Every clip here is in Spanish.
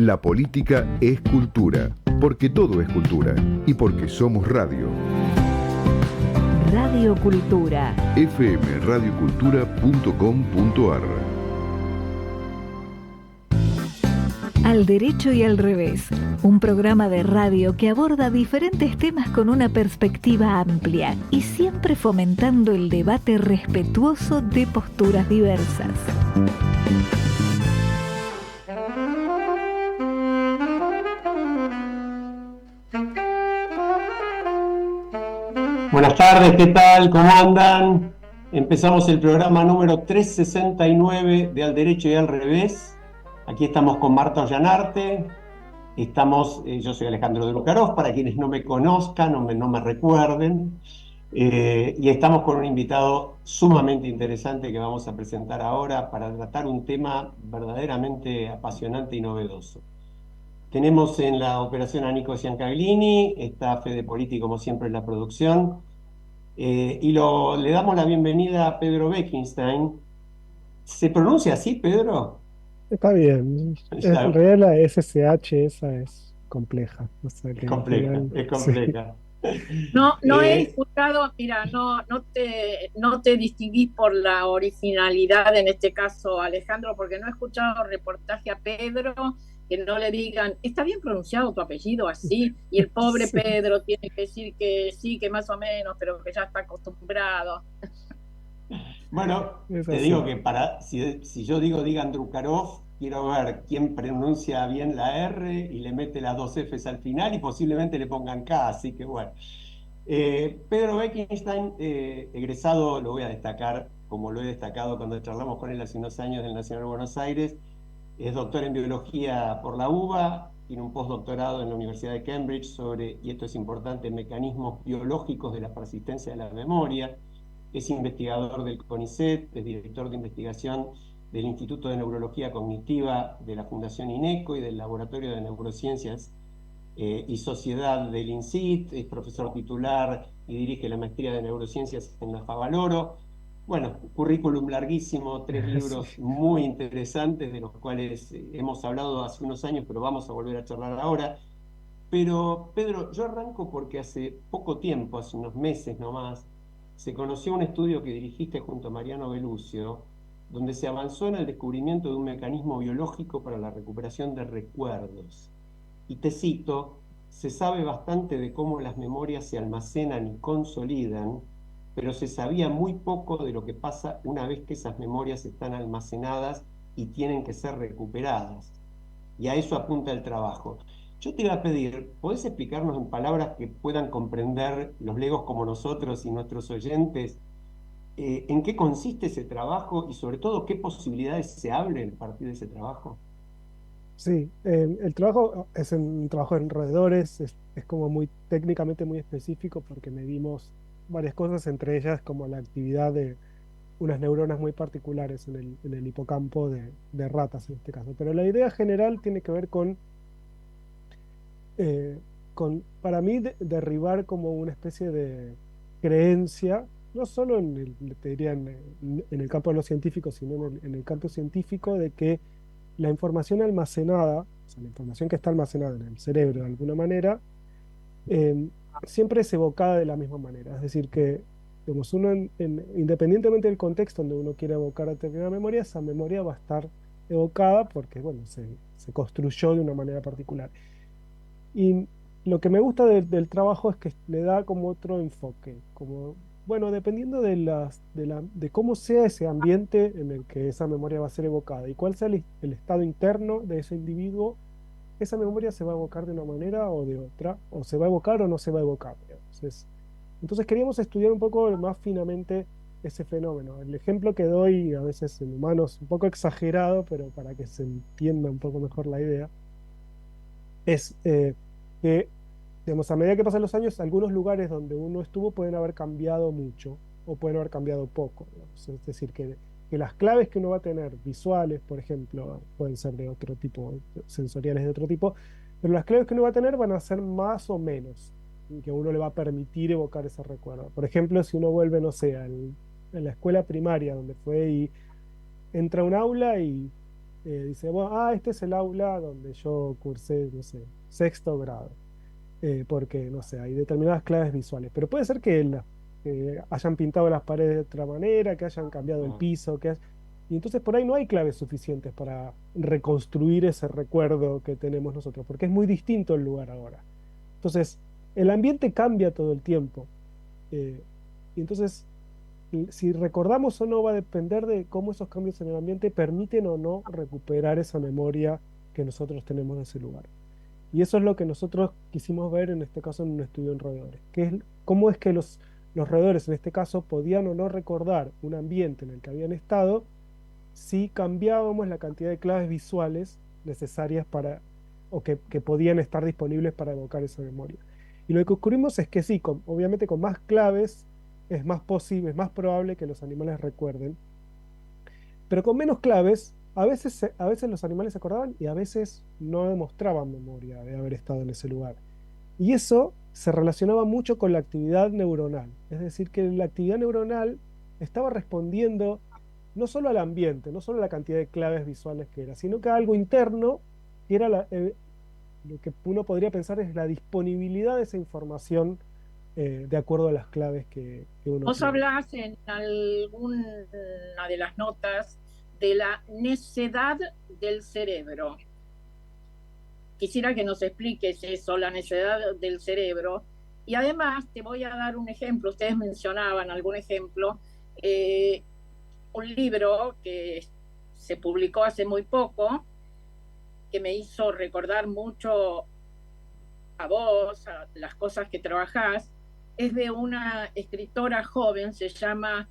La política es cultura, porque todo es cultura y porque somos radio. Radio Cultura. fmradiocultura.com.ar. Al derecho y al revés, un programa de radio que aborda diferentes temas con una perspectiva amplia y siempre fomentando el debate respetuoso de posturas diversas. Buenas tardes, ¿qué tal? ¿Cómo andan? Empezamos el programa número 369 de Al Derecho y al Revés. Aquí estamos con Marta Ollanarte. Yo soy Alejandro de Lucarov, para quienes no me conozcan o no me recuerden. Y estamos con un invitado sumamente interesante que vamos a presentar ahora para tratar un tema verdaderamente apasionante y novedoso. Tenemos en la operación a Nico Ciancaglini, está Fede Politi como siempre en la producción, le damos la bienvenida a Pedro Beckenstein. ¿Se pronuncia así, Pedro? Está bien. En realidad la SSH esa es compleja. O sea, Es que en compleja, general, es sí. compleja. No he escuchado, mira, no te distinguís por la originalidad en este caso, Alejandro, porque no he escuchado reportaje a Pedro que no le digan, está bien pronunciado tu apellido así, y el pobre Sí. Pedro tiene que decir que sí, que más o menos, pero que ya está acostumbrado. Bueno, Es te así. digo que si yo digan Drukarov, quiero ver quién pronuncia bien la R y le mete las dos Fs al final y posiblemente le pongan K, así que bueno. Pedro Beckenstein, egresado, lo voy a destacar como lo he destacado cuando charlamos con él hace unos años del Nacional de Buenos Aires, es doctor en biología por la UBA, tiene un postdoctorado en la Universidad de Cambridge sobre, y esto es importante, mecanismos biológicos de la persistencia de la memoria. Es investigador del CONICET, es director de investigación del Instituto de Neurología Cognitiva de la Fundación INECO y del Laboratorio de Neurociencias y Sociedad del INSIT, es profesor titular y dirige la maestría de Neurociencias en la Favaloro. Bueno, currículum larguísimo, 3 libros Sí. muy interesantes, de los cuales hemos hablado hace unos años, pero vamos a volver a charlar ahora. Pero, Pedro, yo arranco porque hace poco tiempo, hace unos meses nomás, se conoció un estudio que dirigiste junto a Mariano Belucio, donde se avanzó en el descubrimiento de un mecanismo biológico para la recuperación de recuerdos. Y te cito, se sabe bastante de cómo las memorias se almacenan y consolidan, pero se sabía muy poco de lo que pasa una vez que esas memorias están almacenadas y tienen que ser recuperadas. Y a eso apunta el trabajo. Yo te iba a pedir, ¿podés explicarnos en palabras que puedan comprender los legos como nosotros y nuestros oyentes, en qué consiste ese trabajo y sobre todo qué posibilidades se abren a partir de ese trabajo? Sí, el trabajo es un trabajo en roedores, es como muy técnicamente muy específico porque medimos varias cosas, entre ellas como la actividad de unas neuronas muy particulares en el hipocampo de ratas en este caso. Pero la idea general tiene que ver para mí, derribar como una especie de creencia, no solo te diría en el campo de los científicos, sino en el campo científico, de que la información almacenada, o sea, la información que está almacenada en el cerebro de alguna manera, eh, siempre es evocada de la misma manera. Es decir, que digamos, independientemente del contexto donde uno quiera evocar determinada memoria, esa memoria va a estar evocada porque, bueno, se construyó de una manera particular. Y lo que me gusta del trabajo es que le da como otro enfoque, como, bueno, dependiendo de cómo sea ese ambiente en el que esa memoria va a ser evocada y cuál sea el estado interno de ese individuo, esa memoria se va a evocar de una manera o de otra, o se va a evocar o no se va a evocar. Entonces queríamos estudiar un poco más finamente ese fenómeno. El ejemplo que doy, a veces en humanos, un poco exagerado, pero para que se entienda un poco mejor la idea, es que, digamos, a medida que pasan los años, algunos lugares donde uno estuvo pueden haber cambiado mucho o pueden haber cambiado poco, digamos. Es decir, que las claves que uno va a tener, visuales, por ejemplo, pueden ser de otro tipo, sensoriales de otro tipo, pero las claves que uno va a tener van a ser más o menos, y que a uno le va a permitir evocar ese recuerdo. Por ejemplo, si uno vuelve, no sé, a la escuela primaria donde fue y entra a un aula y dice, bueno, este es el aula donde yo cursé, no sé, sexto grado, porque, no sé, hay determinadas claves visuales, pero puede ser que hayan pintado las paredes de otra manera, que hayan cambiado el Ah, piso, y entonces por ahí no hay claves suficientes para reconstruir ese recuerdo que tenemos nosotros, porque es muy distinto el lugar ahora. Entonces, el ambiente cambia todo el tiempo. eh, y entonces, si recordamos o no va a depender de cómo esos cambios en el ambiente permiten o no recuperar esa memoria que nosotros tenemos de ese lugar. Y eso es lo que nosotros quisimos ver en este caso en un estudio en roedores, que es cómo es que los roedores en este caso podían o no recordar un ambiente en el que habían estado si cambiábamos la cantidad de claves visuales necesarias o que podían estar disponibles para evocar esa memoria. Y lo que descubrimos es que sí, obviamente con más claves es más posible, es más probable que los animales recuerden, pero con menos claves, a veces los animales se acordaban y a veces no demostraban memoria de haber estado en ese lugar. Y eso se relacionaba mucho con la actividad neuronal, es decir, que la actividad neuronal estaba respondiendo no solo al ambiente, no solo a la cantidad de claves visuales que era, sino que a algo interno, que era lo que uno podría pensar es la disponibilidad de esa información de acuerdo a las claves que uno Vos tiene. hablás en alguna de las notas de la necedad del cerebro. Quisiera que nos expliques eso, la necedad del cerebro. Y además te voy a dar un ejemplo, ustedes mencionaban algún ejemplo, eh, un libro que se publicó hace muy poco, que me hizo recordar mucho a vos, a las cosas que trabajás, es de una escritora joven, se llama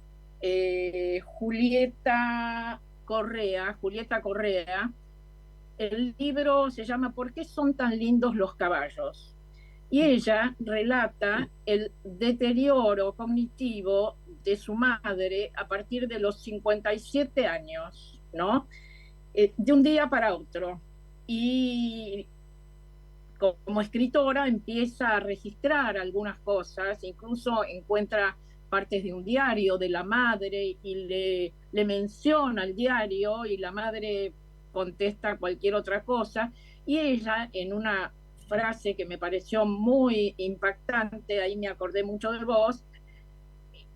Julieta Correa. El libro se llama ¿Por qué son tan lindos los caballos? Y ella relata el deterioro cognitivo de su madre a partir de los 57 años, ¿no? De un día para otro. Y como escritora empieza a registrar algunas cosas, incluso encuentra partes de un diario de la madre y le menciona el diario y la madre contesta cualquier otra cosa y ella en una frase que me pareció muy impactante, ahí me acordé mucho de vos,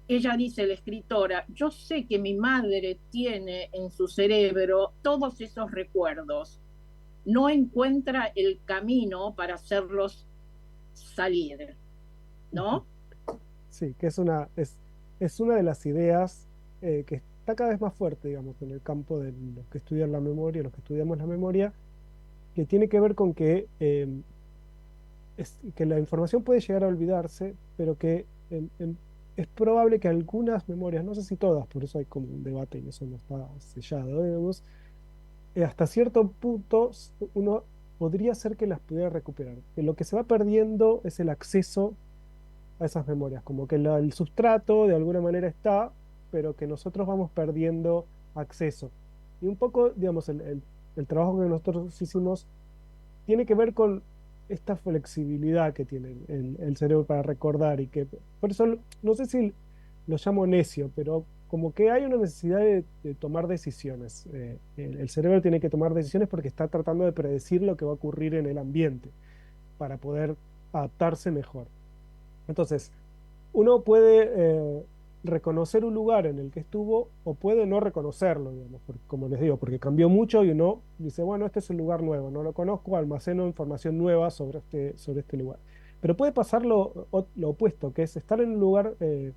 ella dice, la escritora, yo sé que mi madre tiene en su cerebro todos esos recuerdos, no encuentra el camino para hacerlos salir, ¿no? Sí, que es una de las ideas que está cada vez más fuerte, digamos, en el campo de los que estudian la memoria, los que estudiamos la memoria, que tiene que ver con que la información puede llegar a olvidarse, pero que es probable que algunas memorias, no sé si todas, por eso hay como un debate y eso no está sellado, digamos, hasta cierto punto uno podría ser que las pudiera recuperar. Que lo que se va perdiendo es el acceso a esas memorias, como que el sustrato de alguna manera está, pero que nosotros vamos perdiendo acceso. Y un poco, digamos, el trabajo que nosotros hicimos tiene que ver con esta flexibilidad que tiene el cerebro para recordar y que, por eso, no sé si lo llamo necio, pero como que hay una necesidad de tomar decisiones. El cerebro tiene que tomar decisiones porque está tratando de predecir lo que va a ocurrir en el ambiente para poder adaptarse mejor. Entonces, uno puede reconocer un lugar en el que estuvo o puede no reconocerlo, digamos, como les digo, porque cambió mucho y uno dice, bueno, este es un lugar nuevo, no lo conozco, almaceno información nueva sobre este lugar. Pero puede pasar lo opuesto, que es estar en un lugar eh,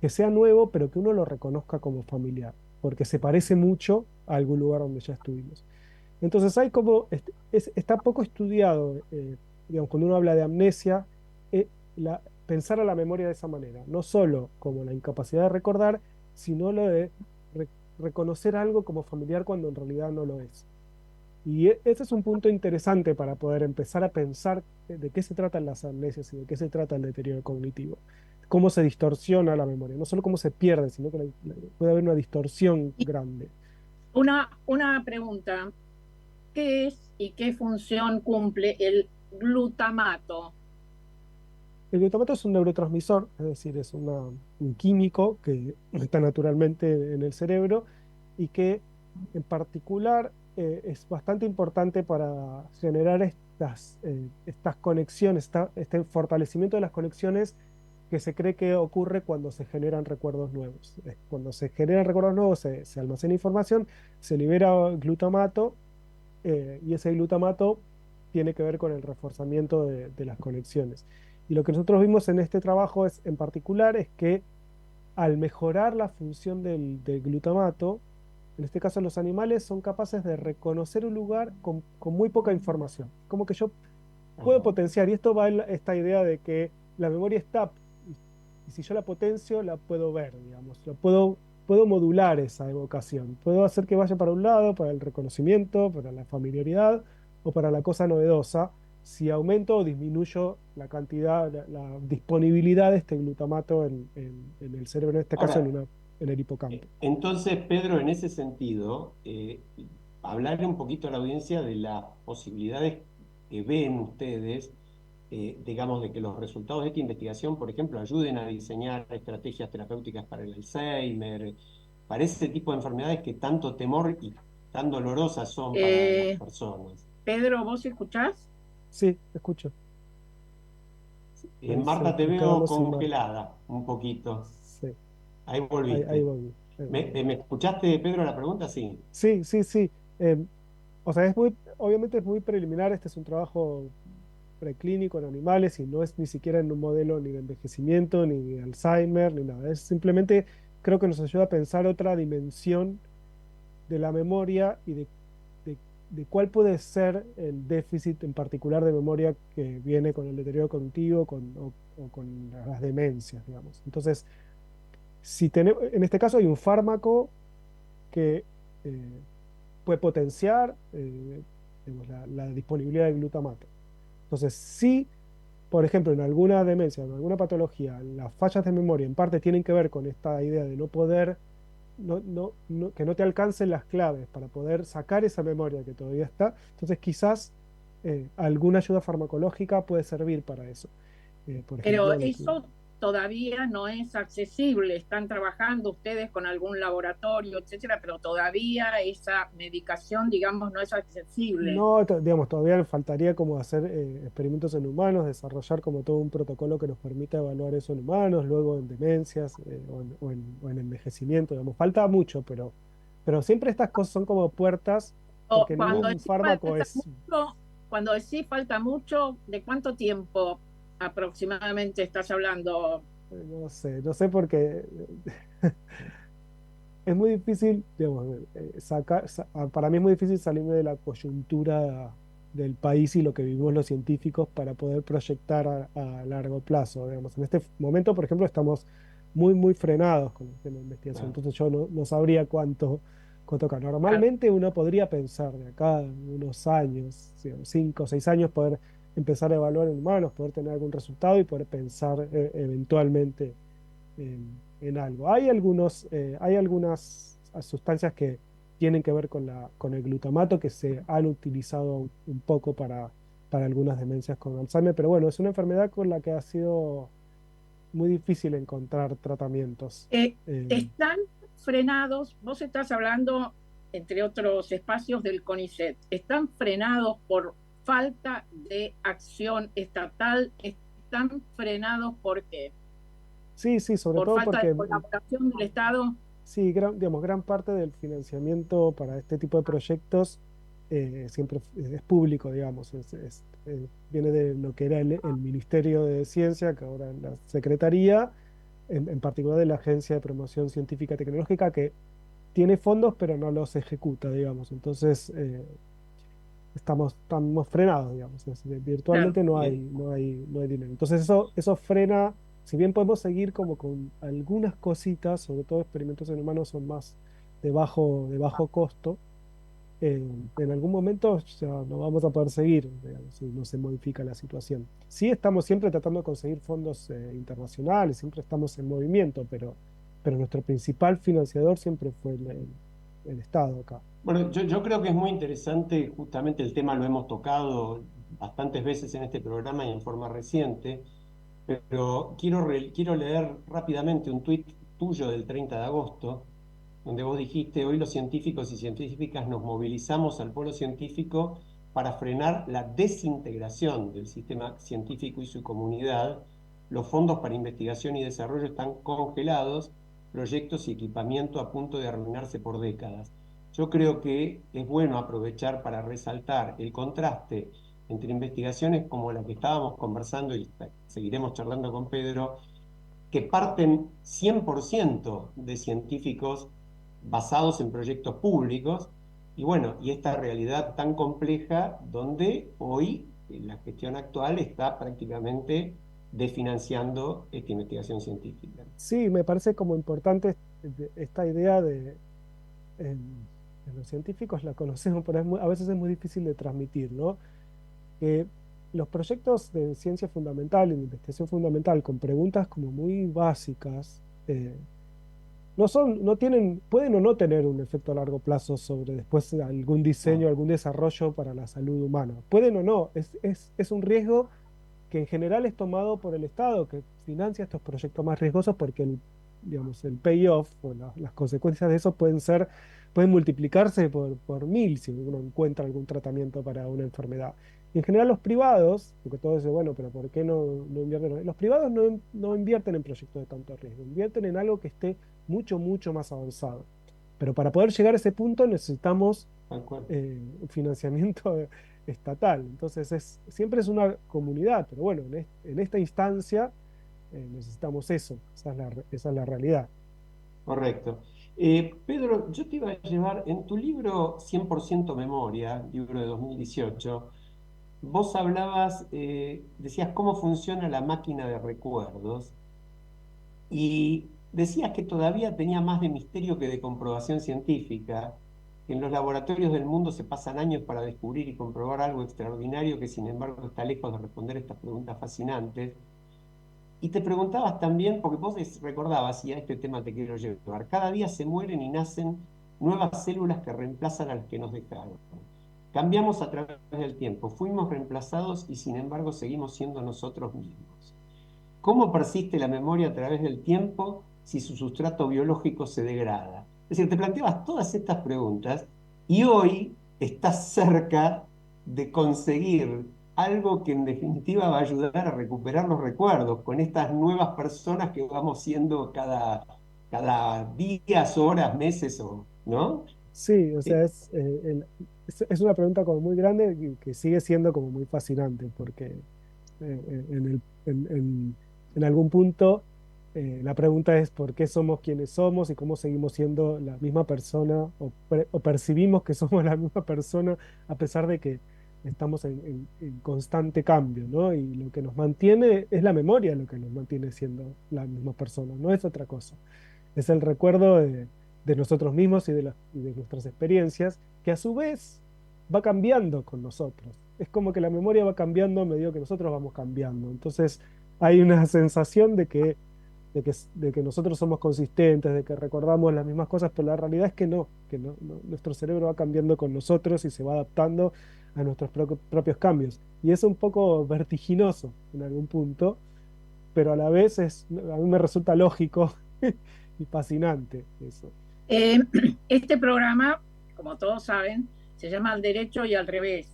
que sea nuevo, pero que uno lo reconozca como familiar, porque se parece mucho a algún lugar donde ya estuvimos. Entonces hay como, está poco estudiado, digamos, cuando uno habla de amnesia, pensar a la memoria de esa manera, no solo como la incapacidad de recordar, sino lo de reconocer algo como familiar cuando en realidad no lo es. Y ese es un punto interesante para poder empezar a pensar de qué se tratan las amnesias y de qué se trata el deterioro cognitivo. Cómo se distorsiona la memoria, no solo cómo se pierde, sino que puede haber una distorsión Y grande. una pregunta, ¿qué es y qué función cumple el glutamato? El glutamato es un neurotransmisor, es decir, es un químico que está naturalmente en el cerebro y que en particular es bastante importante para generar estas conexiones, este fortalecimiento de las conexiones que se cree que ocurre cuando se generan recuerdos nuevos. Cuando se generan recuerdos nuevos se almacena información, se libera glutamato y ese glutamato tiene que ver con el reforzamiento de las conexiones. Y lo que nosotros vimos en este trabajo en particular es que al mejorar la función del glutamato, en este caso los animales son capaces de reconocer un lugar con muy poca información. Como que yo puedo potenciar, y esto va en esta idea de que la memoria está, y si yo la potencio, la puedo ver, digamos, puedo modular esa evocación, puedo hacer que vaya para un lado, para el reconocimiento, para la familiaridad o para la cosa novedosa, si aumento o disminuyo la cantidad, la disponibilidad de este glutamato en el cerebro, en este caso Ahora, en el hipocampo. entonces, Pedro, en ese sentido, hablarle un poquito a la audiencia de las posibilidades que ven ustedes, digamos, de que los resultados de esta investigación, por ejemplo, ayuden a diseñar estrategias terapéuticas para el Alzheimer, para ese tipo de enfermedades que tanto temor y tan dolorosas son para las personas. Pedro, ¿vos escuchás? Sí, escucho. Marta, te Nos veo quedamos sin Marta. congelada un poquito. Sí, Ahí ahí volviste. voy. ¿Me escuchaste, Pedro, la pregunta? Sí. Sí, sí, sí. O sea, obviamente es muy preliminar, este es un trabajo preclínico en animales y no es ni siquiera en un modelo ni de envejecimiento, ni de Alzheimer, ni nada. Es simplemente, creo que nos ayuda a pensar otra dimensión de la memoria y de, de cuál puede ser el déficit en particular de memoria que viene con el deterioro cognitivo o con las demencias, digamos. Entonces, si tenemos, en este caso hay un fármaco que puede potenciar digamos, la disponibilidad de glutamato. Entonces, si, por ejemplo, en alguna demencia, en alguna patología, las fallas de memoria en parte tienen que ver con esta idea de no poder, que no te alcancen las claves para poder sacar esa memoria que todavía está, entonces quizás alguna ayuda farmacológica puede servir para eso. Por Pero ejemplo, eso todavía no es accesible. Están trabajando ustedes con algún laboratorio, etcétera, pero todavía esa medicación, digamos, no es accesible. no, digamos, todavía le faltaría como hacer experimentos en humanos, desarrollar como todo un protocolo que nos permita evaluar eso en humanos, luego en demencias o en envejecimiento, digamos, falta mucho, pero siempre estas cosas son como puertas, O porque cuando ningún decís fármaco falta es, mucho, cuando decís falta mucho, ¿de cuánto tiempo aproximadamente estás hablando? no sé porque es muy difícil, digamos, para mí es muy difícil salirme de la coyuntura del país y lo que vivimos los científicos para poder proyectar a largo plazo. Digamos. En este momento, por ejemplo, estamos muy, muy frenados con el tema de investigación, Claro. entonces yo no sabría cuánto acá. Claro, Normalmente uno podría pensar de acá unos años, 5 o 6 años, poder empezar a evaluar en humanos, poder tener algún resultado y poder pensar eventualmente en algo. Hay algunas sustancias que tienen que ver con el glutamato que se han utilizado un poco para algunas demencias con Alzheimer, pero bueno, es una enfermedad con la que ha sido muy difícil encontrar tratamientos. Eh, Eh, están frenados, vos estás hablando, entre otros espacios, del CONICET, están frenados por falta de acción estatal, están frenados ¿por qué? sí, sí, sobre Por todo falta de porque colaboración del Estado. sí, digamos, gran parte del financiamiento para este tipo de proyectos siempre es público, digamos, viene de lo que era el Ministerio de Ciencia, que ahora es la Secretaría, en particular de la Agencia de Promoción Científica y Tecnológica, que tiene fondos pero no los ejecuta, digamos. Entonces, estamos frenados, digamos. Claro. Virtualmente Bien. no hay dinero. Entonces eso frena, si bien podemos seguir como con algunas cositas, sobre todo experimentos en humanos son más de bajo costo, en algún momento ya no vamos a poder seguir, digamos, si no se modifica la situación. Sí estamos siempre tratando de conseguir fondos internacionales, siempre estamos en movimiento, pero nuestro principal financiador siempre fue el Estado acá. Bueno, yo creo que es muy interesante, justamente el tema lo hemos tocado bastantes veces en este programa y en forma reciente, pero quiero leer rápidamente un tuit tuyo del 30 de agosto, donde vos dijiste, hoy los científicos y científicas nos movilizamos al polo científico para frenar la desintegración del sistema científico y su comunidad. Los fondos para investigación y desarrollo están congelados, proyectos y equipamiento a punto de arruinarse por décadas. Yo creo que es bueno aprovechar para resaltar el contraste entre investigaciones como la que estábamos conversando y seguiremos charlando con Pedro, que parten 100% de científicos basados en proyectos públicos, y bueno, y esta realidad tan compleja donde hoy la gestión actual está prácticamente desfinanciando esta investigación científica. Sí, me parece como importante esta idea de los científicos la conocemos, pero a veces es muy difícil de transmitir, ¿no? Que los proyectos de ciencia fundamental y de investigación fundamental con preguntas como muy básicas, no tienen, pueden o no tener un efecto a largo plazo sobre después algún diseño, algún desarrollo para la salud humana. Pueden o no, es un riesgo que en general es tomado por el Estado, que financia estos proyectos más riesgosos porque digamos, el payoff o las consecuencias de eso pueden multiplicarse por 1000 si uno encuentra algún tratamiento para una enfermedad. Y en general los privados, porque todos dicen, bueno, pero ¿por qué no invierten? Los privados no invierten en proyectos de tanto riesgo, invierten en algo que esté mucho, mucho más avanzado. Pero para poder llegar a ese punto necesitamos un financiamiento estatal. Entonces siempre es una comunidad, pero bueno, en esta instancia necesitamos eso, esa es la realidad. Correcto. Pedro, yo te iba a llevar, en tu libro 100% Memoria, libro de 2018, vos hablabas, decías cómo funciona la máquina de recuerdos y decías que todavía tenía más de misterio que de comprobación científica, que en los laboratorios del mundo se pasan años para descubrir y comprobar algo extraordinario que sin embargo está lejos de responder estas preguntas fascinantes. Y te preguntabas también, porque vos recordabas, y a este tema te quiero llevar, cada día se mueren y nacen nuevas células que reemplazan a las que nos dejaron. Cambiamos a través del tiempo, fuimos reemplazados y sin embargo seguimos siendo nosotros mismos. ¿Cómo persiste la memoria a través del tiempo si su sustrato biológico se degrada? Es decir, te planteabas todas estas preguntas y hoy estás cerca de conseguir algo que en definitiva va a ayudar a recuperar los recuerdos con estas nuevas personas que vamos siendo cada días, horas, meses, ¿no? Sí, o sea, es una pregunta como muy grande y que sigue siendo como muy fascinante, porque en algún punto la pregunta es por qué somos quienes somos y cómo seguimos siendo la misma persona o percibimos que somos la misma persona a pesar de que estamos en constante cambio, ¿no? Y lo que nos mantiene es la memoria, lo que nos mantiene siendo la misma persona, no es otra cosa. Es el recuerdo de nosotros mismos y de nuestras experiencias, que a su vez va cambiando con nosotros. Es como que la memoria va cambiando a medida que nosotros vamos cambiando. Entonces hay una sensación de que nosotros somos consistentes, de que recordamos las mismas cosas, pero la realidad es que no, nuestro cerebro va cambiando con nosotros y se va adaptando a nuestros propios cambios. Y es un poco vertiginoso en algún punto, pero a la vez a mí me resulta lógico y fascinante eso. Eh, este programa, como todos saben, se llama Al Derecho y al Revés.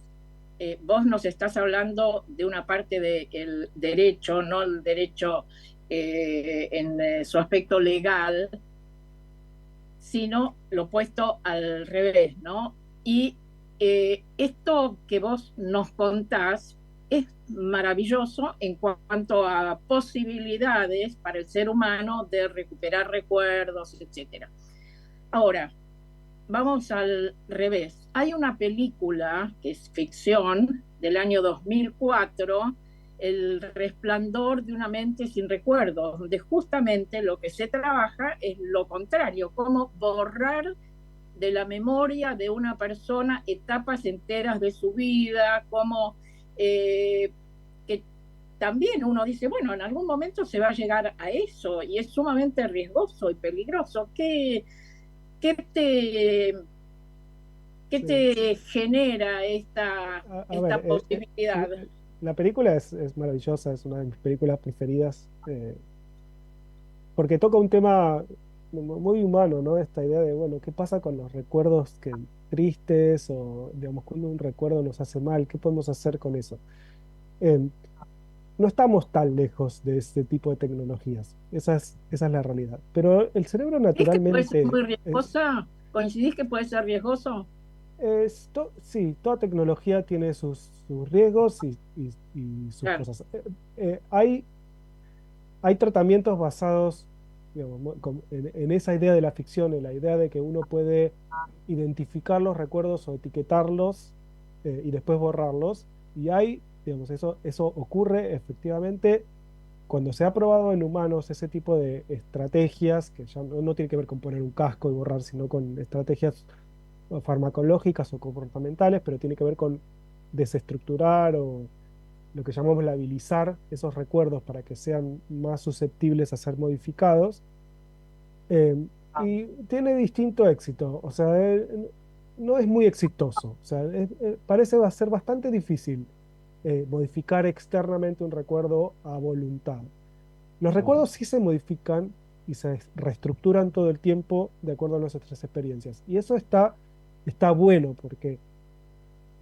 Vos nos estás hablando de una parte del derecho, no el derecho en su aspecto legal, sino lo opuesto al revés, ¿no? Y esto que vos nos contás es maravilloso en cuanto a posibilidades para el ser humano de recuperar recuerdos, etcétera. Ahora, vamos al revés. Hay una película que es ficción del año 2004, El resplandor de una mente sin recuerdos, donde justamente lo que se trabaja es lo contrario, cómo borrar de la memoria de una persona etapas enteras de su vida, cómo que también uno dice, bueno, en algún momento se va a llegar a eso y es sumamente riesgoso y peligroso. ¿Qué te, qué Sí. te genera esta ver, posibilidad? la película es maravillosa, es una de mis películas preferidas, porque toca un tema muy humano, ¿no? Esta idea de, bueno, ¿qué pasa con los recuerdos tristes o, digamos, cuando un recuerdo nos hace mal? ¿Qué podemos hacer con eso? Eh, no estamos tan lejos de este tipo de tecnologías. Esa es la realidad. Pero el cerebro ¿Crees que puede ser naturalmente, muy riesgosa? ¿Coincidís que puede ser riesgoso? sí, toda tecnología tiene sus riesgos y sus Claro. cosas. Hay tratamientos basados, digamos, en esa idea de la ficción, en la idea de que uno puede identificar los recuerdos o etiquetarlos y después borrarlos. Y digamos, eso ocurre efectivamente cuando se ha probado en humanos ese tipo de estrategias, que ya no tiene que ver con poner un casco y borrar, sino con estrategias farmacológicas o comportamentales, pero tiene que ver con desestructurar o lo que llamamos labilizar esos recuerdos para que sean más susceptibles a ser modificados. eh, y tiene distinto éxito, o sea, no es muy exitoso, o sea, parece va a ser bastante difícil modificar externamente un recuerdo a voluntad. Los recuerdos sí se modifican y se reestructuran todo el tiempo de acuerdo a nuestras experiencias. Y eso está bueno porque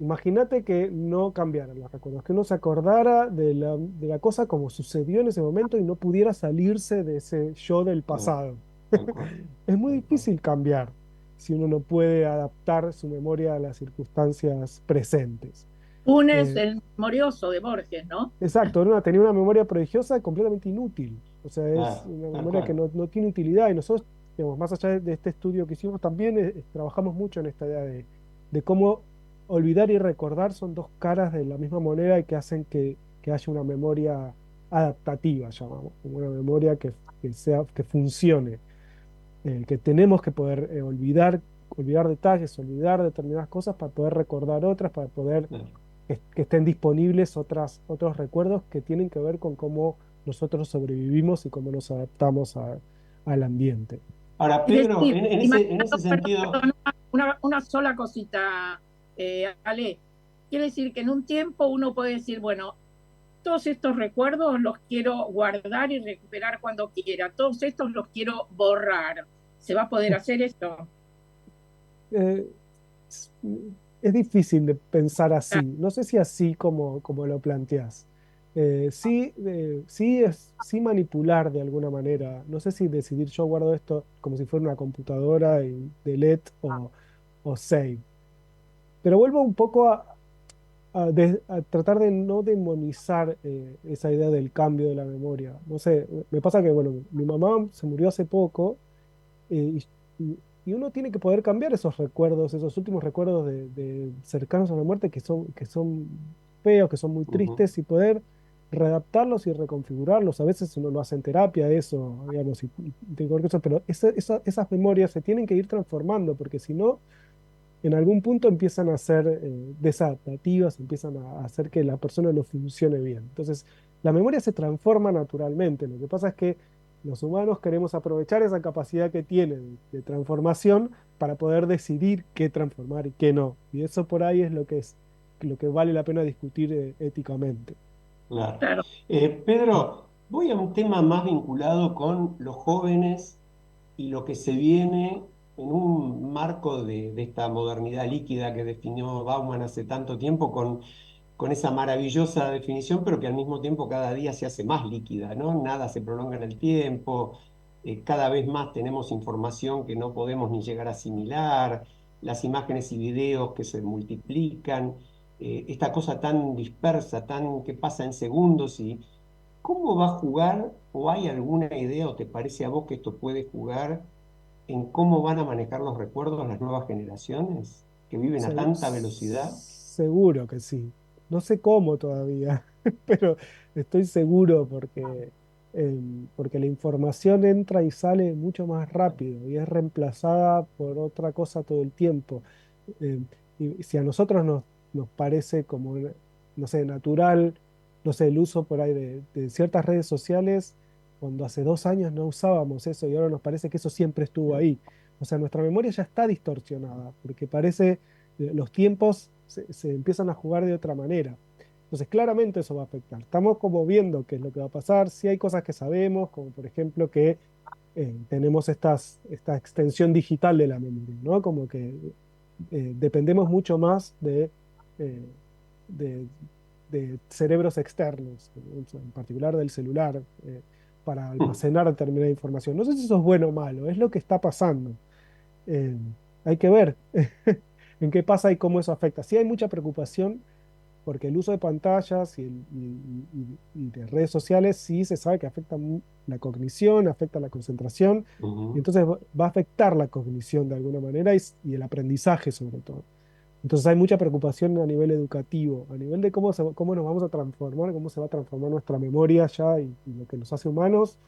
imagínate que no cambiaran los recuerdos, que uno se acordara de la cosa como sucedió en ese momento y no pudiera salirse de ese yo del Claro, pasado. tal cual, Es muy tal cual. difícil cambiar si uno no puede adaptar su memoria a las circunstancias presentes. Funes, Eh, el memorioso de Borges, ¿no? exacto, tenía una memoria prodigiosa completamente inútil. O sea, es Claro, una tal memoria que cual. no tiene utilidad y nosotros, digamos, más allá de este estudio que hicimos, también trabajamos mucho en esta idea de cómo olvidar y recordar son dos caras de la misma moneda y que hacen que haya una memoria adaptativa, llamamos, como una memoria que funcione, que tenemos que poder olvidar detalles, olvidar determinadas cosas para poder recordar otras, para poder Claro. que estén disponibles otros recuerdos que tienen que ver con cómo nosotros sobrevivimos y cómo nos adaptamos al ambiente. Ahora, Es Pedro, decir, en ese imaginando, perdón, sentido, perdón, una sola cosita, Ale. Quiere decir que en un tiempo uno puede decir, bueno, todos estos recuerdos los quiero guardar y recuperar cuando quiera, todos estos los quiero borrar. ¿Se va a poder hacer esto? Eh, es, es difícil de pensar Ah, así, no sé si así como lo planteas. Sí manipular de alguna manera, no sé si decidir yo guardo esto como si fuera una computadora y delete o save. Pero vuelvo un poco a tratar de no demonizar esa idea del cambio de la memoria. No sé, me pasa que, bueno, mi mamá se murió hace poco y uno tiene que poder cambiar esos recuerdos, esos últimos recuerdos de cercanos a la muerte que son feos, que son muy ujú, tristes y poder readaptarlos y reconfigurarlos. A veces uno lo hace en terapia, eso, digamos, y tiene que ver con eso, pero esas memorias se tienen que ir transformando porque si no en algún punto empiezan a ser desadaptativas, empiezan a hacer que la persona no funcione bien. Entonces, la memoria se transforma naturalmente. Lo que pasa es que los humanos queremos aprovechar esa capacidad que tienen de transformación para poder decidir qué transformar y qué no. Y eso por ahí es lo que vale la pena discutir éticamente. claro. claro. Pedro, voy a un tema más vinculado con los jóvenes y lo que se viene en un marco de esta modernidad líquida que definió Bauman hace tanto tiempo con esa maravillosa definición, pero que al mismo tiempo cada día se hace más líquida, ¿no? Nada se prolonga en el tiempo, cada vez más tenemos información que no podemos ni llegar a asimilar, las imágenes y videos que se multiplican, esta cosa tan dispersa, tan que pasa en segundos y ¿cómo va a jugar o hay alguna idea o te parece a vos que esto puede jugar en cómo van a manejar los recuerdos las nuevas generaciones que viven a tanta velocidad? Seguro que sí. No sé cómo todavía, pero estoy seguro porque la información entra y sale mucho más rápido y es reemplazada por otra cosa todo el tiempo. Em, y si a nosotros nos parece como, no sé, natural, no sé, el uso por ahí de ciertas redes sociales, cuando hace 2 años no usábamos eso y ahora nos parece que eso siempre estuvo ahí. O sea, nuestra memoria ya está distorsionada porque parece los tiempos se empiezan a jugar de otra manera. Entonces, claramente eso va a afectar. Estamos como viendo qué es lo que va a pasar. Si hay cosas que sabemos, como por ejemplo que tenemos esta extensión digital de la memoria, ¿no? Como que dependemos mucho más eh, de, de cerebros externos, en particular del celular, para almacenar determinada información. No sé si eso es bueno o malo, es lo que está pasando. Eh, Hay que ver en qué pasa y cómo eso afecta. Sí hay mucha preocupación porque el uso de pantallas y de redes sociales sí se sabe que afecta la cognición, afecta la concentración, y Ujú. entonces va a afectar la cognición de alguna manera y el aprendizaje sobre todo. Entonces hay mucha preocupación a nivel educativo, a nivel de cómo nos vamos a transformar, cómo se va a transformar nuestra memoria ya y lo que nos hace humanos,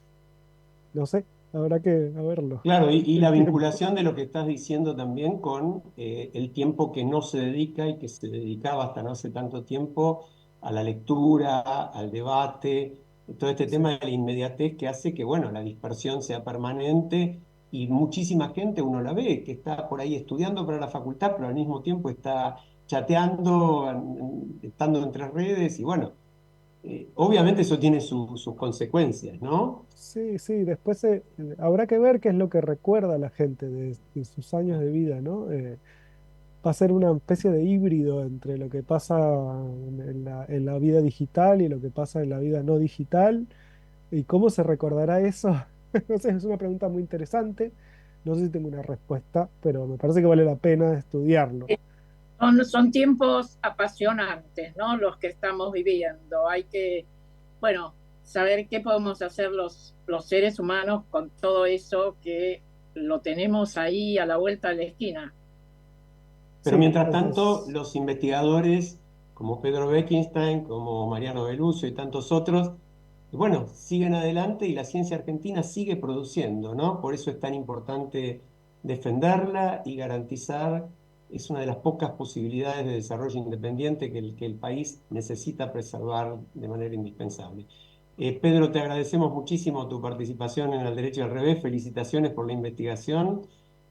no sé, habrá que verlo, Claro, y la el tiempo. vinculación de lo que estás diciendo también con el tiempo que no se dedica y que se dedicaba hasta no hace tanto tiempo a la lectura, al debate, todo este Sí. tema de la inmediatez que hace que, bueno, la dispersión sea permanente y muchísima gente uno la ve que está por ahí estudiando para la facultad, pero al mismo tiempo está chateando, estando entre redes y bueno, obviamente eso tiene sus consecuencias, ¿no? Sí, sí, después habrá que ver qué es lo que recuerda la gente de sus años de vida, ¿no? Va a ser una especie de híbrido entre lo que pasa en la vida digital y lo que pasa en la vida no digital. ¿Y cómo se recordará eso? No sé, es una pregunta muy interesante. No sé si tengo una respuesta, pero me parece que vale la pena estudiarlo. Son tiempos apasionantes, ¿no? Los que estamos viviendo. Hay que, bueno, saber qué podemos hacer los seres humanos con todo eso que lo tenemos ahí a la vuelta de la esquina. Pero Sí, mientras tanto, los investigadores como Pedro Bekenstein, como Mariano Beluso y tantos otros, bueno, siguen adelante y la ciencia argentina sigue produciendo, ¿no? Por eso es tan importante defenderla y garantizar, es una de las pocas posibilidades de desarrollo independiente que el país necesita preservar de manera indispensable. Pedro, te agradecemos muchísimo tu participación en El Derecho y al Revés. Felicitaciones por la investigación.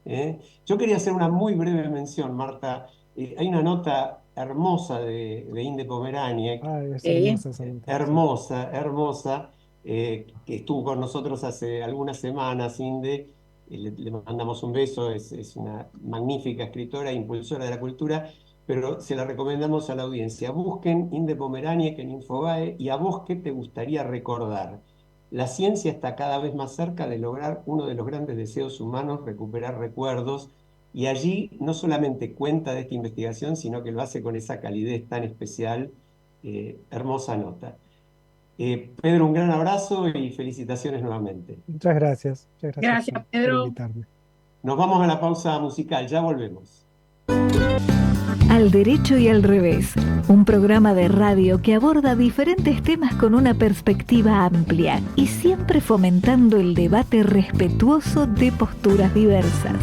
¿Eh? Yo quería hacer una muy breve mención, Marta. Hay una nota hermosa de Inde Pomeraniec, ah, es Sí. hermosa esa nota, sí. hermosa, hermosa, que estuvo con nosotros hace algunas semanas, Inde. Le mandamos un beso, es una magnífica escritora e impulsora de la cultura, pero se la recomendamos a la audiencia. Busquen Inde Pomeraniec en Infobae y a vos qué te gustaría recordar. La ciencia está cada vez más cerca de lograr uno de los grandes deseos humanos, recuperar recuerdos, y allí no solamente cuenta de esta investigación, sino que lo hace con esa calidez tan especial. Hermosa nota. Pedro, un gran abrazo y felicitaciones nuevamente. Muchas gracias Gracias, por Pedro. invitarme. Nos vamos a la pausa musical, ya volvemos. Al derecho y al revés, un programa de radio que aborda diferentes temas con una perspectiva amplia y siempre fomentando el debate respetuoso de posturas diversas.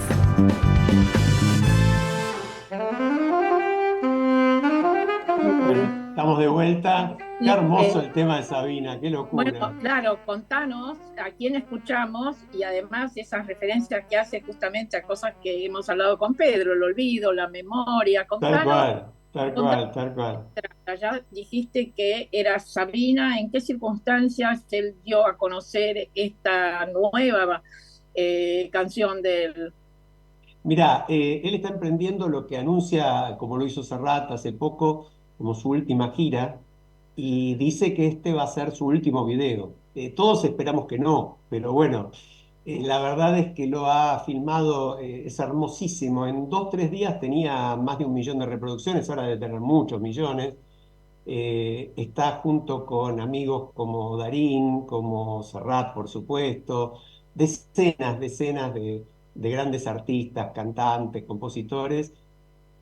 Bueno, estamos de vuelta. Qué Y, hermoso el tema de Sabina, qué bueno, locura. claro, contanos a quién escuchamos y además esas referencias que hace justamente a cosas que hemos hablado con Pedro, el olvido, la memoria. Tal Contanos, cual, tal contanos cual, tal cual. qué trata. Ya dijiste que era Sabrina, ¿en qué circunstancias él dio a conocer esta nueva canción del... Mirá, él está emprendiendo lo que anuncia, como lo hizo Serrat hace poco, como su última gira, y dice que este va a ser su último video. Todos esperamos que no, pero bueno, la verdad es que lo ha filmado, es hermosísimo. En 2, 3 días tenía más de 1 millón de reproducciones, ahora debe tener muchos millones. Está junto con amigos como Darín, como Serrat, por supuesto, decenas de grandes artistas, cantantes, compositores,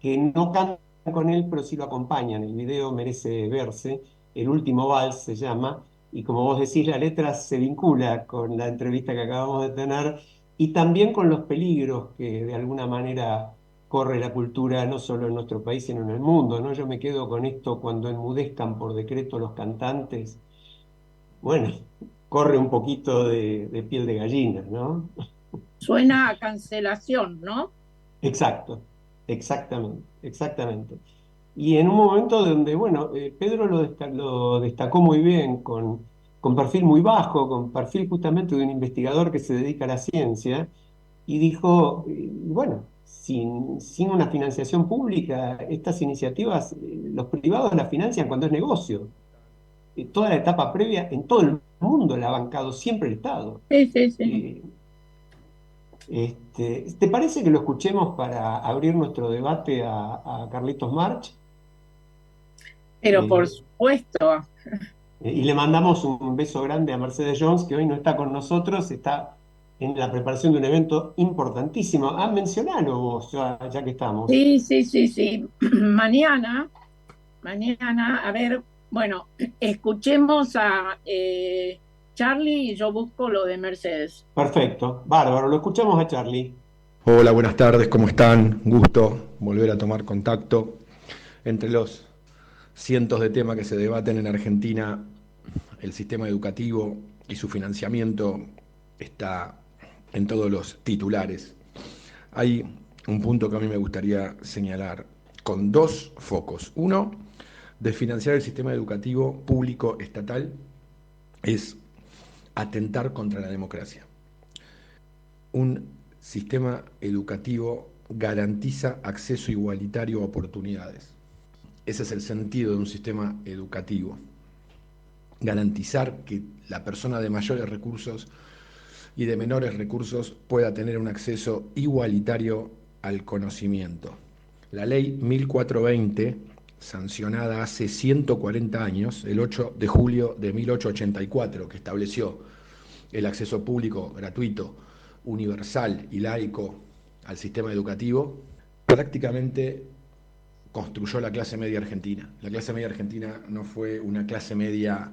que no cantan con él, pero sí lo acompañan. El video merece verse. El último vals se llama, y como vos decís, la letra se vincula con la entrevista que acabamos de tener y también con los peligros que de alguna manera corre la cultura, no solo en nuestro país, sino en el mundo, ¿no? Yo me quedo con esto cuando enmudezcan por decreto los cantantes. Bueno, corre un poquito de piel de gallina, ¿no? Suena a cancelación, ¿no? Exacto, exactamente, exactamente. Y en un momento donde, bueno, Pedro lo destacó muy bien con con perfil muy bajo, con perfil justamente de un investigador que se dedica a la ciencia, y dijo, bueno, sin una financiación pública, estas iniciativas, los privados las financian cuando es negocio. Toda la etapa previa en todo el mundo la ha bancado siempre el Estado. Sí, sí, sí. Eh, ¿Te parece que lo escuchemos para abrir nuestro debate a Carlitos March? Pero por Eh, supuesto. y le mandamos un beso grande a Mercedes Jones, que hoy no está con nosotros, está en la preparación de un evento importantísimo. Ah, mencionalo vos, ya que estamos. Sí, sí, sí, sí. Mañana, a ver, bueno, escuchemos a Charlie y yo busco lo de Mercedes. Perfecto, bárbaro, lo escuchamos a Charlie. Hola, buenas tardes, ¿cómo están? Gusto volver a tomar contacto. Entre los cientos de temas que se debaten en Argentina, el sistema educativo y su financiamiento está en todos los titulares. Hay un punto que a mí me gustaría señalar con dos focos. Uno, desfinanciar el sistema educativo público estatal es atentar contra la democracia. Un sistema educativo garantiza acceso igualitario a oportunidades. Ese es el sentido de un sistema educativo. Garantizar que la persona de mayores recursos y de menores recursos pueda tener un acceso igualitario al conocimiento. La ley 1420, sancionada hace 140 años, el 8 de julio de 1884, que estableció el acceso público, gratuito, universal y laico al sistema educativo, prácticamente construyó la clase media argentina. La clase media argentina no fue una clase media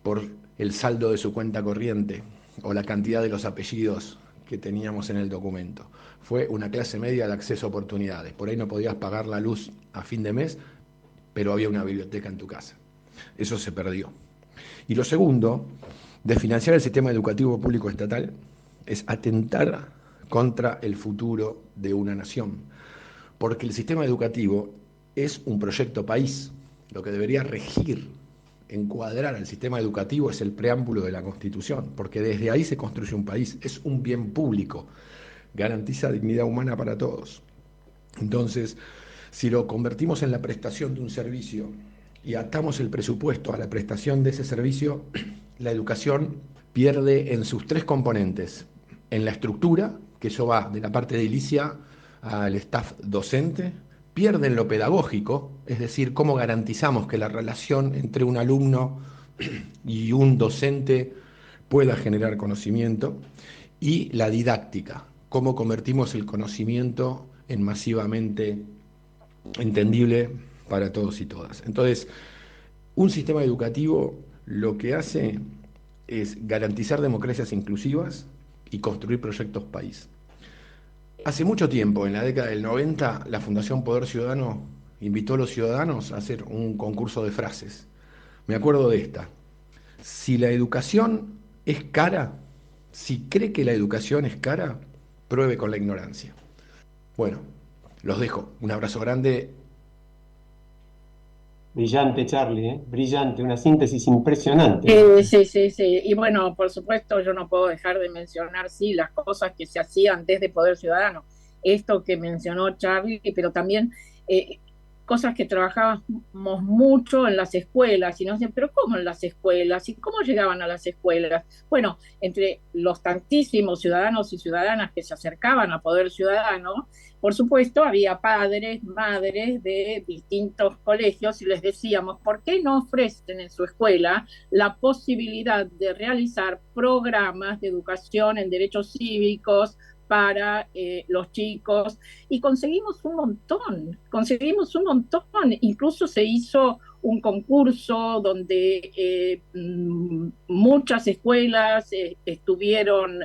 por el saldo de su cuenta corriente o la cantidad de los apellidos que teníamos en el documento. Fue una clase media de acceso a oportunidades. Por ahí no podías pagar la luz a fin de mes, pero había una biblioteca en tu casa. Eso se perdió. Y lo segundo, de financiar el sistema educativo público estatal, es atentar contra el futuro de una nación. Porque el sistema educativo es un proyecto país. Lo que debería regir, encuadrar al sistema educativo es el preámbulo de la Constitución, porque desde ahí se construye un país. Es un bien público, garantiza dignidad humana para todos. Entonces, si lo convertimos en la prestación de un servicio y atamos el presupuesto a la prestación de ese servicio, la educación pierde en sus tres componentes. En la estructura, que eso va de la parte edilicia al staff docente, pierde en lo pedagógico, es decir, cómo garantizamos que la relación entre un alumno y un docente pueda generar conocimiento, y la didáctica, cómo convertimos el conocimiento en masivamente entendible para todos y todas. Entonces, un sistema educativo lo que hace es garantizar democracias inclusivas y construir proyectos país. Hace mucho tiempo, en la década del 90, la Fundación Poder Ciudadano invitó a los ciudadanos a hacer un concurso de frases. Me acuerdo de esta: si la educación es cara, si cree que la educación es cara, pruebe con la ignorancia. Bueno, los dejo. Un abrazo grande. Brillante, Charlie, ¿eh? Brillante, una síntesis impresionante. Sí, sí, sí. Y bueno, por supuesto, yo no puedo dejar de mencionar, sí, las cosas que se hacían desde Poder Ciudadano. Esto que mencionó Charlie, pero también cosas que trabajábamos mucho en las escuelas. Y nos dicen, pero ¿cómo en las escuelas? ¿Y cómo llegaban a las escuelas? Bueno, entre los tantísimos ciudadanos y ciudadanas que se acercaban a Poder Ciudadano, por supuesto, había padres, madres de distintos colegios y les decíamos, ¿por qué no ofrecen en su escuela la posibilidad de realizar programas de educación en derechos cívicos para los chicos? Y conseguimos un montón. Incluso se hizo un concurso donde muchas escuelas estuvieron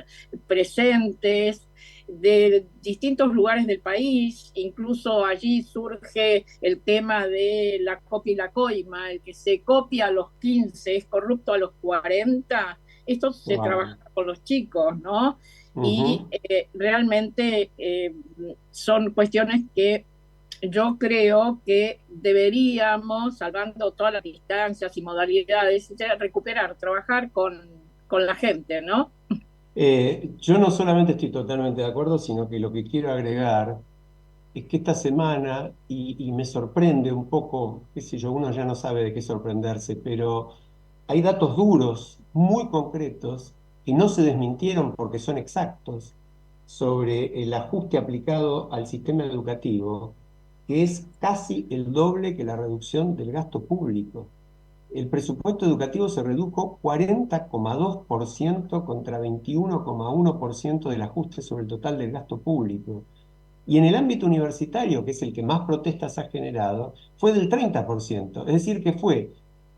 presentes de distintos lugares del país. Incluso allí surge el tema de la copia y la coima: el que se copia a los 15 es corrupto a los 40. Esto se trabaja con los chicos, ¿no? Y realmente son cuestiones que yo creo que deberíamos, salvando todas las distancias y modalidades, recuperar, trabajar con la gente, ¿no? Yo no solamente estoy totalmente de acuerdo, sino que lo que quiero agregar es que esta semana, y me sorprende un poco, qué sé yo, uno ya no sabe de qué sorprenderse, pero hay datos duros, muy concretos, que no se desmintieron porque son exactos, sobre el ajuste aplicado al sistema educativo, que es casi el doble que la reducción del gasto público. El presupuesto educativo se redujo 40,2% contra 21,1% del ajuste sobre el total del gasto público. Y en el ámbito universitario, que es el que más protestas ha generado, fue del 30%. Es decir, que fue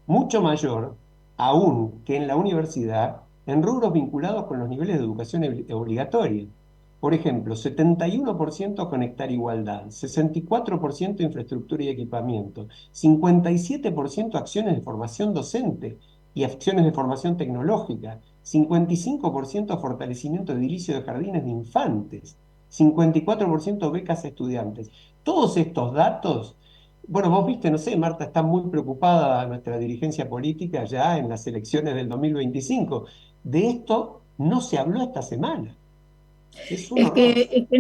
mucho mayor aún que en la universidad en rubros vinculados con los niveles de educación obligatoria. Por ejemplo, 71% conectar igualdad, 64% infraestructura y equipamiento, 57% acciones de formación docente y acciones de formación tecnológica, 55% fortalecimiento de edilicio de jardines de infantes, 54% becas a estudiantes. Todos estos datos, bueno, vos viste, no sé, Marta, está muy preocupada nuestra dirigencia política ya en las elecciones del 2025. De esto no se habló esta semana. Es un horror. Es que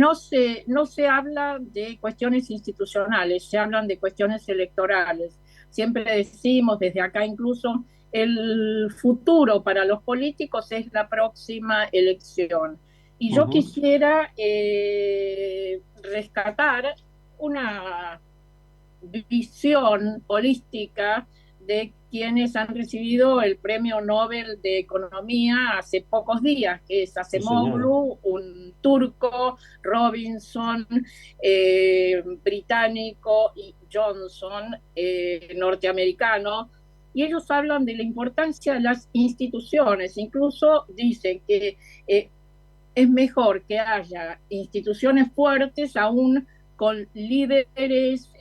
no se habla de cuestiones institucionales, se hablan de cuestiones electorales. Siempre decimos desde acá incluso, el futuro para los políticos es la próxima elección. Y yo Ujú. quisiera rescatar una visión holística de quienes han recibido el Premio Nobel de Economía hace pocos días, que es Sí, señora. Acemoglu, un turco, Robinson, británico, y Johnson, norteamericano, y ellos hablan de la importancia de las instituciones, incluso dicen que es mejor que haya instituciones fuertes aún con líderes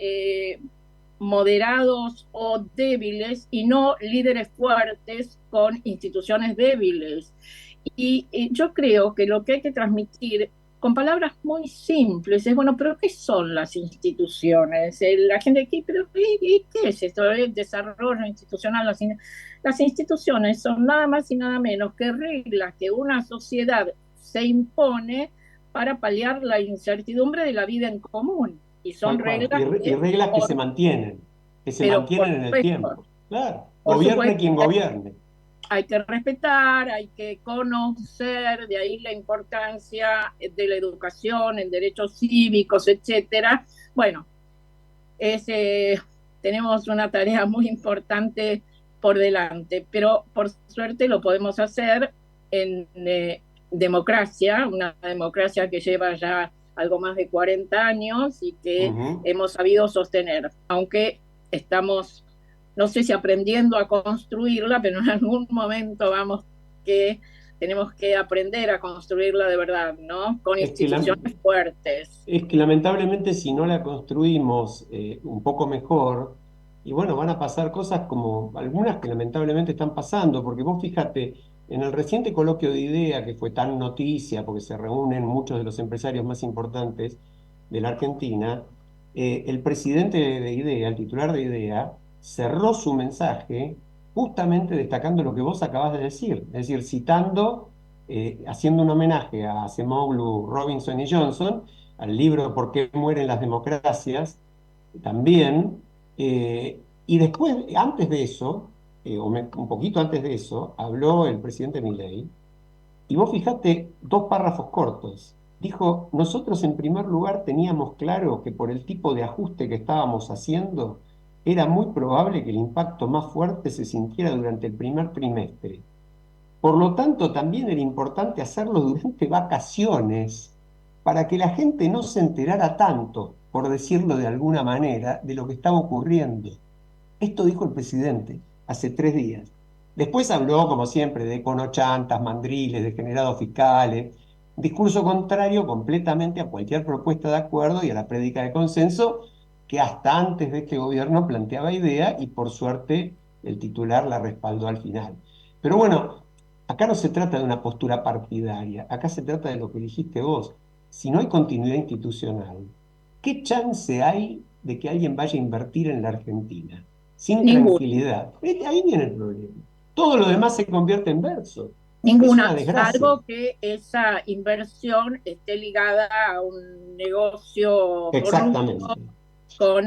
moderados o débiles y no líderes fuertes con instituciones débiles. Y yo creo que lo que hay que transmitir con palabras muy simples es, bueno, pero ¿qué son las instituciones? La gente aquí, pero ¿qué es esto? El desarrollo institucional. Las instituciones son nada más y nada menos que reglas que una sociedad se impone para paliar la incertidumbre de la vida en común. Y son Tal cual. reglas Y que, reglas que se pero mantienen en el tiempo. Claro. por Gobierne supuesto, quien gobierne. hay que respetar, hay que conocer, de ahí la importancia de la educación en derechos cívicos, etcétera. Bueno, es, tenemos una tarea muy importante por delante, pero por suerte lo podemos hacer en democracia, una democracia que lleva ya algo más de 40 años y que Ujú. hemos sabido sostener, aunque estamos, no sé si aprendiendo a construirla, pero en algún momento vamos que tenemos que aprender a construirla de verdad, ¿no? Con Es que la, instituciones fuertes. Es que lamentablemente si no la construimos un poco mejor, y bueno, van a pasar cosas como algunas que lamentablemente están pasando, porque vos fíjate, en el reciente coloquio de IDEA, que fue tan noticia, porque se reúnen muchos de los empresarios más importantes de la Argentina, el presidente de IDEA, el titular de IDEA, cerró su mensaje justamente destacando lo que vos acabás de decir, es decir, citando, haciendo un homenaje a Acemoglu, Robinson y Johnson, al libro ¿Por qué mueren las democracias? También. Y después, antes de eso, un poquito antes de eso, habló el presidente Milei. Y vos fijate dos párrafos cortos. Dijo, nosotros en primer lugar teníamos claro que por el tipo de ajuste que estábamos haciendo, era muy probable que el impacto más fuerte se sintiera durante el primer trimestre. Por lo tanto, también era importante hacerlo durante vacaciones para que la gente no se enterara tanto, por decirlo de alguna manera, de lo que estaba ocurriendo. Esto dijo el presidente hace 3 días. Después habló, como siempre, de conochantas, mandriles, degenerados fiscales, discurso contrario completamente a cualquier propuesta de acuerdo y a la prédica de consenso que hasta antes de este gobierno planteaba idea y por suerte el titular la respaldó al final. Pero bueno, acá no se trata de una postura partidaria, acá se trata de lo que dijiste vos. Si no hay continuidad institucional, ¿qué chance hay de que alguien vaya a invertir en la Argentina, sin Ninguna. tranquilidad. Ahí viene el problema. Todo lo demás se convierte en verso. Es Ninguna, una desgracia. salvo que esa inversión esté ligada a un negocio Exactamente. corrupto con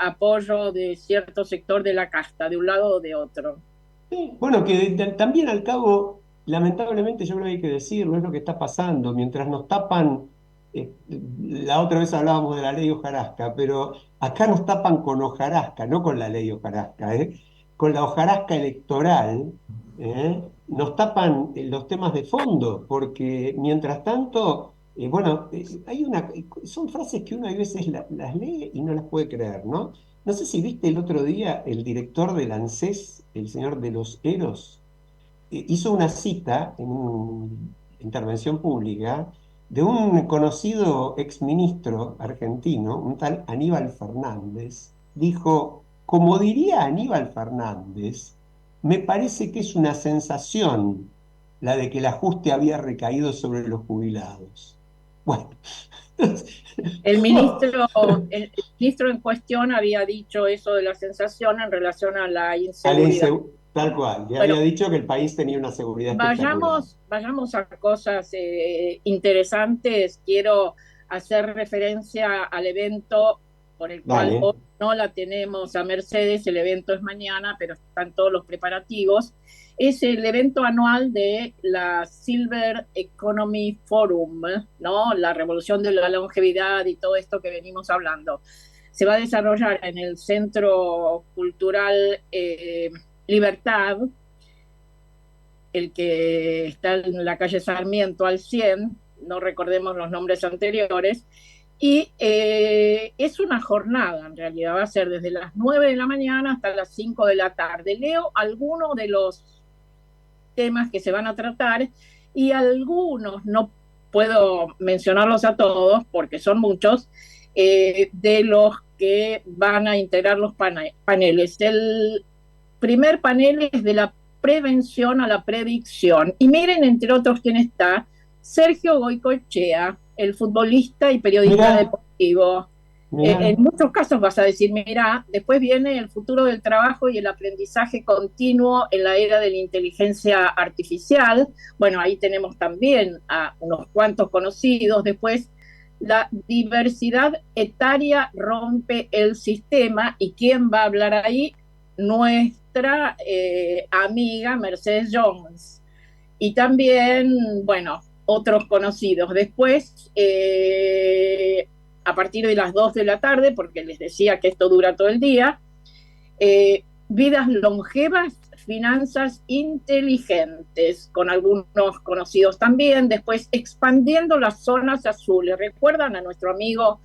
apoyo de cierto sector de la casta, de un lado o de otro. Sí, bueno, que también al cabo, lamentablemente yo creo que hay que decirlo, es lo que está pasando, mientras nos tapan, la otra vez hablábamos de la ley hojarasca, pero acá nos tapan con hojarasca, no con la ley hojarasca, con la hojarasca electoral, nos tapan los temas de fondo, porque mientras tanto, bueno, son frases que uno a veces las lee y no las puede creer, ¿no? No sé si viste el otro día el director del ANSES, el señor de los Eros, hizo una cita en una intervención pública de un conocido exministro argentino, un tal Aníbal Fernández. Dijo, como diría Aníbal Fernández, me parece que es una sensación la de que el ajuste había recaído sobre los jubilados. Bueno, El ministro en cuestión había dicho eso de la sensación en relación a la a la inseguridad. tal cual, le Bueno, había dicho que el país tenía una seguridad espectacular. vayamos a cosas interesantes. Quiero hacer referencia al evento por el cual Dale. hoy no la tenemos a Mercedes. El evento es mañana, pero están todos los preparativos. Es el evento anual de la Silver Economy Forum, ¿no? La revolución de la longevidad y todo esto que venimos hablando. Se va a desarrollar en el Centro Cultural Libertad, el que está en la calle Sarmiento al 100, no recordemos los nombres anteriores, y es una jornada, en realidad va a ser desde las 9 de la mañana hasta las 5 de la tarde. Leo algunos de los temas que se van a tratar y algunos, no puedo mencionarlos a todos porque son muchos, de los que van a integrar los paneles. El primer panel es de la prevención a la predicción. Y miren, entre otros, quién está: Sergio Goicoechea, el futbolista y periodista deportivo. En muchos casos vas a decir, mira, después viene el futuro del trabajo y el aprendizaje continuo en la era de la inteligencia artificial. Bueno, ahí tenemos también a unos cuantos conocidos. Después, la diversidad etaria rompe el sistema. ¿Y quién va a hablar ahí? Nuestra amiga Mercedes Jones. Y también, bueno, otros conocidos. Después, a partir de las 2 de la tarde, porque les decía que esto dura todo el día, vidas longevas, finanzas inteligentes, con algunos conocidos también. Después, expandiendo las zonas azules. ¿Recuerdan a nuestro amigo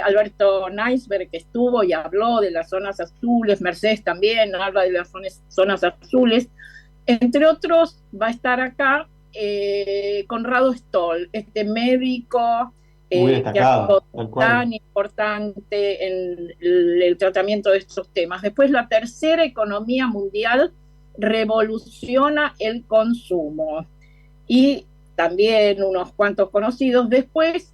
Alberto Neisberg, que estuvo y habló de las zonas azules? Mercedes también habla de las zonas azules. Entre otros, va a estar acá Conrado Stoll, este médico muy destacado, que es tan importante en el tratamiento de estos temas. Después, la tercera economía mundial revoluciona el consumo. Y también unos cuantos conocidos. Después,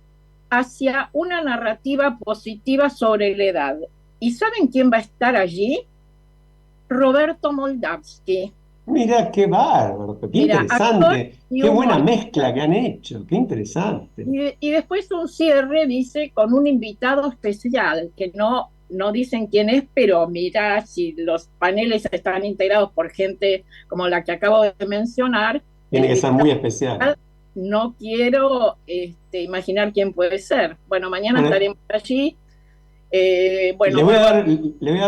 hacia una narrativa positiva sobre la edad. ¿Y saben quién va a estar allí? Roberto Moldavsky. Mira, qué bárbaro, qué interesante, qué buena mezcla que han hecho, qué interesante. Y después un cierre, dice, con un invitado especial, que no dicen quién es, pero mira, si los paneles están integrados por gente como la que acabo de mencionar, tiene que ser muy especial. No quiero imaginar quién puede ser. Bueno, mañana estaremos allí. Le voy a dar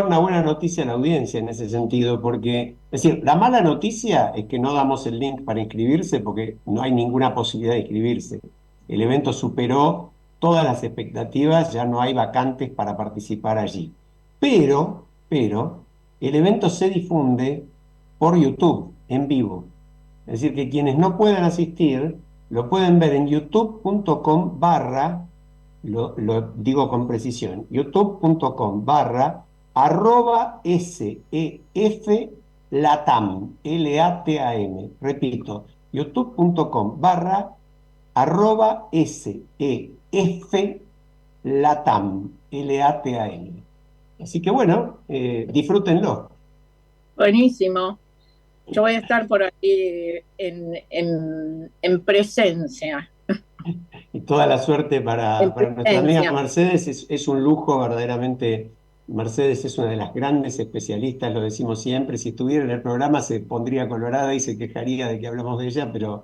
una buena noticia a la audiencia en ese sentido, porque, es decir, la mala noticia es que no damos el link para inscribirse porque no hay ninguna posibilidad de inscribirse. El evento superó todas las expectativas, ya no hay vacantes para participar allí. Pero, el evento se difunde por YouTube, en vivo. Es decir, que quienes no puedan asistir, lo pueden ver en youtube.com/, lo digo con precisión, youtube.com/SEF LATAM. Repito, youtube.com/SEF LATAM. Así que bueno, disfrútenlo. Buenísimo. Yo voy a estar por aquí en presencia. Y toda la suerte En para nuestra amiga presencia. Mercedes, es un lujo verdaderamente. Mercedes es una de las grandes especialistas, lo decimos siempre. Si estuviera en el programa se pondría colorada y se quejaría de que hablamos de ella, pero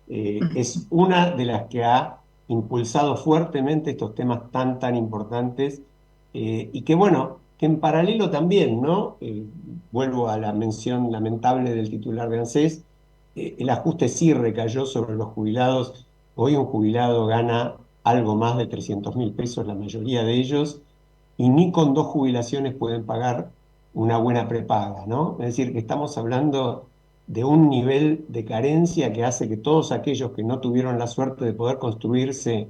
es una de las que ha impulsado fuertemente estos temas tan importantes. Y que bueno, que en paralelo también, ¿no? Vuelvo a la mención lamentable del titular de ANSES, el ajuste sí recayó sobre los jubilados. Hoy un jubilado gana algo más de 300.000 pesos, la mayoría de ellos, y ni con dos jubilaciones pueden pagar una buena prepaga, ¿no? Es decir, que estamos hablando de un nivel de carencia que hace que todos aquellos que no tuvieron la suerte de poder construirse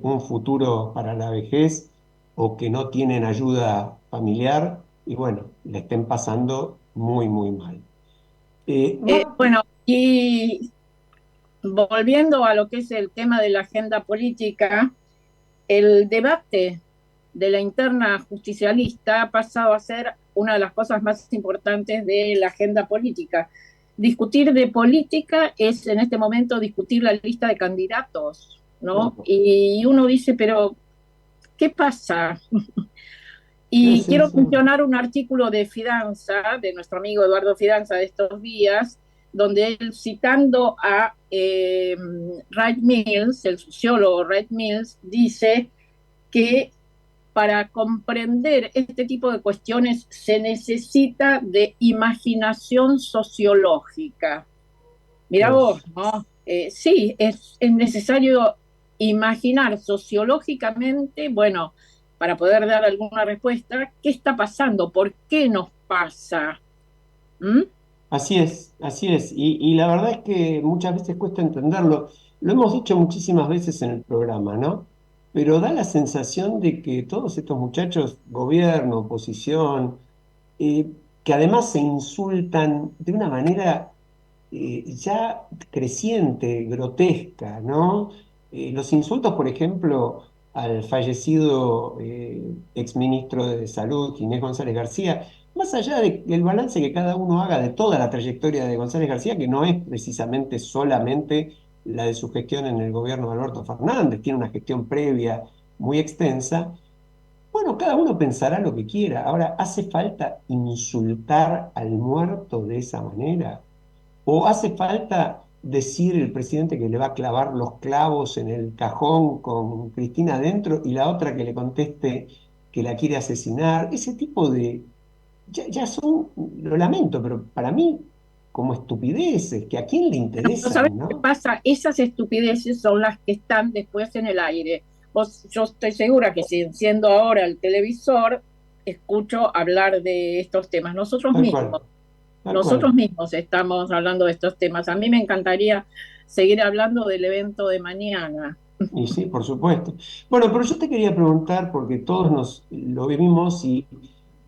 un futuro para la vejez o que no tienen ayuda familiar, y bueno, le estén pasando muy mal. Bueno, y volviendo a lo que es el tema de la agenda política, el debate de la interna justicialista ha pasado a ser una de las cosas más importantes de la agenda política. Discutir de política es en este momento discutir la lista de candidatos, ¿no? No, Y uno dice, pero ¿qué pasa? sí, Y sí, quiero sí. mencionar un artículo de Fidanza, de nuestro amigo Eduardo Fidanza de estos días, donde él citando a Wright Mills, el sociólogo Wright Mills, dice que para comprender este tipo de cuestiones se necesita de imaginación sociológica. Mirá vos, Pues, ¿no? Sí, es necesario imaginar sociológicamente, bueno, para poder dar alguna respuesta, qué está pasando, por qué nos pasa. ¿Mm? así es, así es. Y la verdad es que muchas veces cuesta entenderlo. Lo hemos dicho muchísimas veces en el programa, ¿no? Pero da la sensación de que todos estos muchachos, gobierno, oposición, que además se insultan de una manera ya creciente, grotesca, ¿no? Los insultos, por ejemplo, al fallecido exministro de Salud, Ginés González García, más allá del balance que cada uno haga de toda la trayectoria de González García, que no es precisamente solamente la de su gestión en el gobierno de Alberto Fernández, tiene una gestión previa muy extensa. Bueno, cada uno pensará lo que quiera. Ahora, ¿hace falta insultar al muerto de esa manera? ¿O hace falta decir el presidente que le va a clavar los clavos en el cajón con Cristina adentro y la otra que le conteste que la quiere asesinar? Ese tipo de... Ya son, lo lamento, pero para mí como estupideces, que a quién le ¿No sabes interesan, qué ¿no? pasa? Esas estupideces son las que están después en el aire. Yo estoy segura que si enciendo ahora el televisor, escucho hablar de estos temas. Tal cual, tal Nosotros cual. mismos estamos hablando de estos temas. A mí me encantaría seguir hablando del evento de mañana. Y sí, por supuesto. Bueno, pero yo te quería preguntar, porque todos nos lo vimos y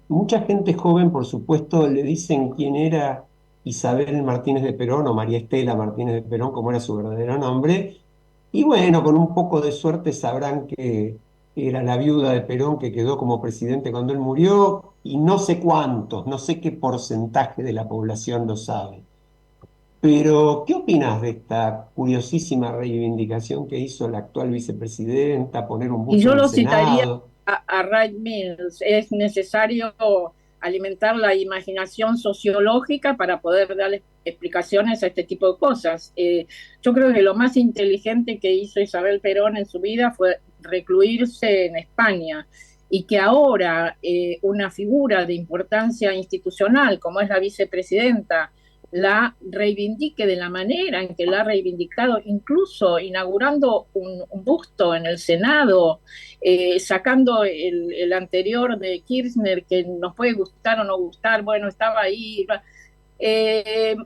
mucha gente joven, por supuesto, le dicen quién era Isabel Martínez de Perón o María Estela Martínez de Perón, como era su verdadero nombre. Y bueno, con un poco de suerte sabrán que era la viuda de Perón que quedó como presidente cuando él murió, y no sé cuántos, no sé qué porcentaje de la población lo sabe. Pero, ¿qué opinas de esta curiosísima reivindicación que hizo la actual vicepresidenta, poner un Y busto yo en el lo citaría Senado? a Wright Mills. Es necesario alimentar la imaginación sociológica para poder darle explicaciones a este tipo de cosas. Yo creo que lo más inteligente que hizo Isabel Perón en su vida fue recluirse en España y que ahora una figura de importancia institucional como es la vicepresidenta la reivindique de la manera en que la ha reivindicado, incluso inaugurando un busto en el Senado, sacando el anterior de Kirchner, que nos puede gustar o no gustar, bueno, estaba ahí. Eh,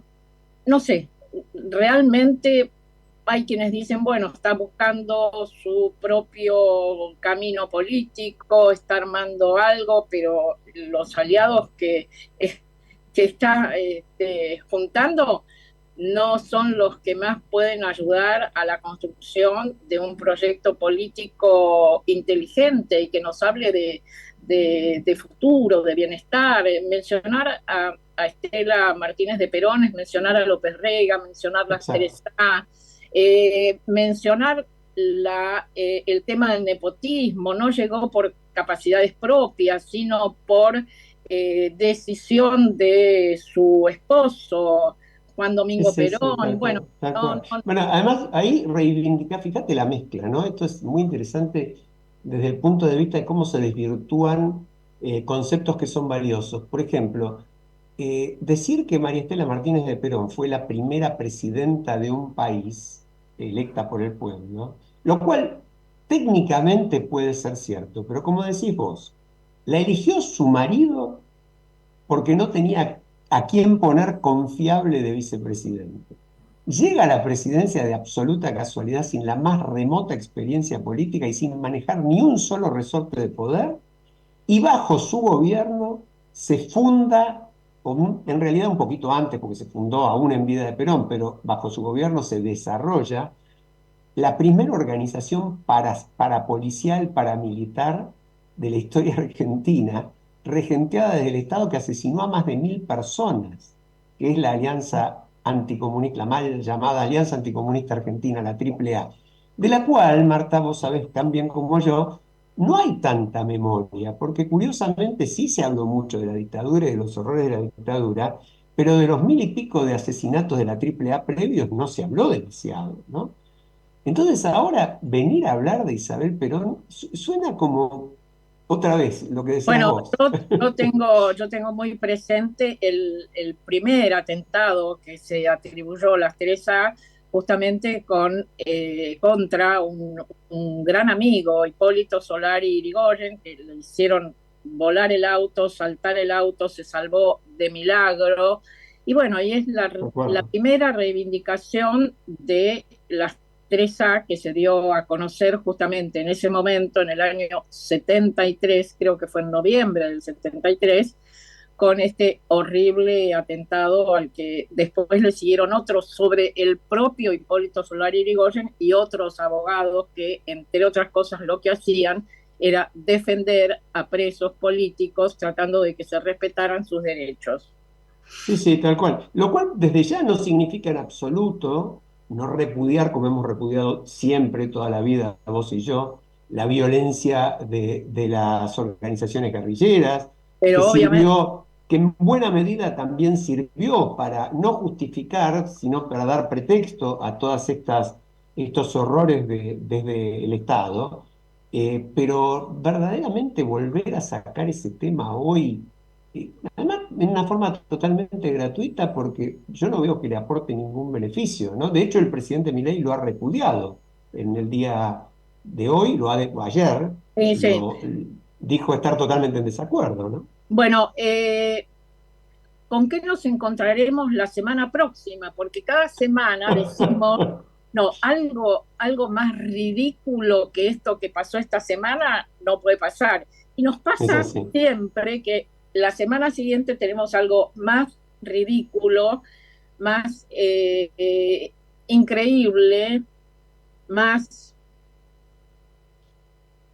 no sé, realmente hay quienes dicen, bueno, está buscando su propio camino político, está armando algo, pero los aliados que está juntando no son los que más pueden ayudar a la construcción de un proyecto político inteligente y que nos hable de futuro, de bienestar. Mencionar a Estela Martínez de Perón es mencionar a López Rega, mencionar las Exacto. Teresa, mencionar el tema del nepotismo. No llegó por capacidades propias, sino por decisión de su esposo, Juan Sí, Domingo sí, sí, Perón. tal Bueno, cual, tal no, cual. no, Bueno, además ahí reivindica, fíjate la mezcla, ¿no? Esto es muy interesante desde el punto de vista de cómo se desvirtúan conceptos que son valiosos. Por ejemplo, decir que María Estela Martínez de Perón fue la primera presidenta de un país electa por el pueblo, lo cual técnicamente puede ser cierto, pero como decís vos, la eligió su marido porque no tenía a quién poner confiable de vicepresidente. Llega a la presidencia de absoluta casualidad sin la más remota experiencia política y sin manejar ni un solo resorte de poder, y bajo su gobierno se funda, en realidad un poquito antes, porque se fundó aún en vida de Perón, pero bajo su gobierno se desarrolla la primera organización parapolicial, paramilitar de la historia argentina, regenteada desde el Estado que asesinó a más de 1.000 personas, que es la Alianza Anticomunista, la mal llamada Alianza Anticomunista Argentina, la AAA, de la cual, Marta, vos sabés tan bien como yo, no hay tanta memoria, porque curiosamente sí se habló mucho de la dictadura y de los horrores de la dictadura, pero de los 1.000 y pico de asesinatos de la AAA previos no se habló demasiado, ¿no? Entonces ahora venir a hablar de Isabel Perón suena como otra vez lo que decías bueno, vos. yo tengo muy presente el primer atentado que se atribuyó a las Teresa justamente contra un gran amigo, Hipólito Solari Irigoyen, que le hicieron volar el auto, saltar el auto, se salvó de milagro. Y bueno, y es De la acuerdo. primera reivindicación de las Teresa que se dio a conocer justamente en ese momento, en el año 73, creo que fue en noviembre del 73, con este horrible atentado al que después le siguieron otros sobre el propio Hipólito Solari Irigoyen y otros abogados que, entre otras cosas, lo que hacían era defender a presos políticos tratando de que se respetaran sus derechos. Sí, sí, tal cual. Lo cual desde ya no significa en absoluto no repudiar, como hemos repudiado siempre, toda la vida, vos y yo, la violencia de las organizaciones guerrilleras, que Pero obviamente, sirvió, que en buena medida también sirvió para no justificar, sino para dar pretexto a todas estos horrores desde el Estado. Pero verdaderamente volver a sacar ese tema hoy. Además, en una forma totalmente gratuita, porque yo no veo que le aporte ningún beneficio, ¿no? De hecho, el presidente Milei lo ha repudiado en el día de hoy, o ayer, sí. lo dijo estar totalmente en desacuerdo, ¿no? Bueno, ¿con qué nos encontraremos la semana próxima? Porque cada semana decimos, no, algo más ridículo que esto que pasó esta semana no puede pasar. Y nos Es pasa así. siempre que la semana siguiente tenemos algo más ridículo, más increíble, más,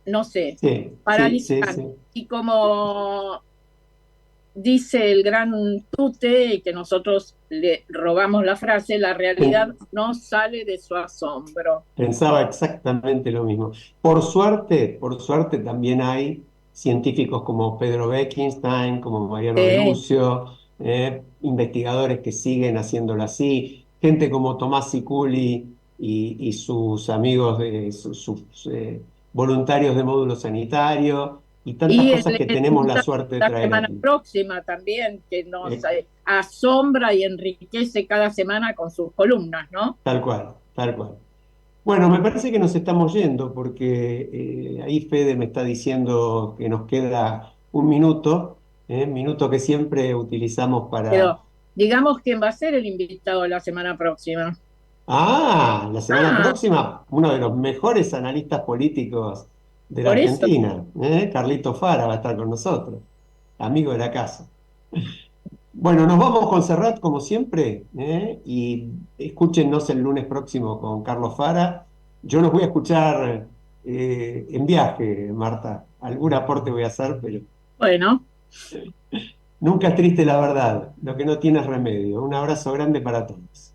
no sé, Sí, sí, sí, paralizante. sí. Y como dice el gran Tute, y que nosotros le robamos la frase, la realidad Pen- no sale de su asombro. Pensaba exactamente lo mismo. Por suerte también hay científicos como Pedro Bekenstein, como Mariano De Sí. Lucio, investigadores que siguen haciéndolo así, gente como Tomás Siculi y sus amigos, voluntarios de módulo sanitario, y tantas Y cosas que el tenemos la invitado suerte de la traer semana aquí. próxima también, que nos Eh, asombra y enriquece cada semana con sus columnas, ¿no? Tal cual, tal cual. Bueno, me parece que nos estamos yendo porque ahí Fede me está diciendo que nos queda un minuto, minuto que siempre utilizamos para... Pero digamos quién va a ser el invitado de la semana próxima. Ah, la semana Ah, próxima, uno de los mejores analistas políticos de la por eso. Argentina, Carlito Fara va a estar con nosotros, amigo de la casa. Bueno, nos vamos con Serrat como siempre, y escúchenos el lunes próximo con Carlos Fara. Yo los voy a escuchar en viaje, Marta. algún aporte voy a hacer, pero Bueno, nunca es triste la verdad, lo que no tiene es remedio. Un abrazo grande para todos.